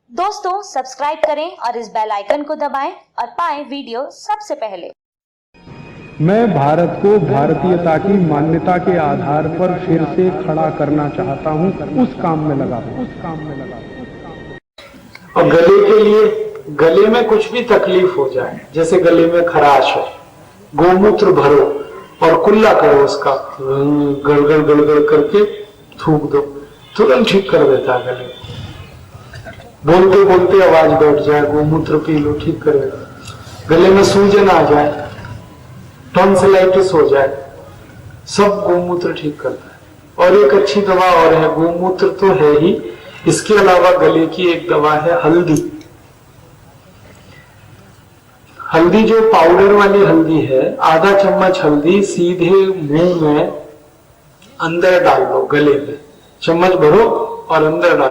दोस्तों सब्सक्राइब करें और इस बेल आइकन को दबाएं और पाएं वीडियो सबसे पहले। मैं भारत को भारतीयता की मान्यता के आधार पर फिर से खड़ा करना चाहता हूं, उस काम में लगा हूं। और गले के लिए, गले में कुछ भी तकलीफ हो जाए, जैसे गले में खराश है, गोमूत्र भरो और कुल्ला करो, उसका गड़गड़ गड़गड़ करके थूक दो, तुरंत ठीक कर देता है गले। बोलते बोलते आवाज बैठ जाए, गोमूत्र पी लो, ठीक करेगा। गले में सूजन आ जाए, टॉन्सिलाइटिस हो जाए, सब गोमूत्र ठीक करता है। और एक अच्छी दवा और है, गोमूत्र तो है ही, इसके अलावा गले की एक दवा है हल्दी। हल्दी जो पाउडर वाली हल्दी है, आधा चम्मच हल्दी सीधे मुंह में अंदर डाल लो, गले में चम्मच भरो और अंदर डालो।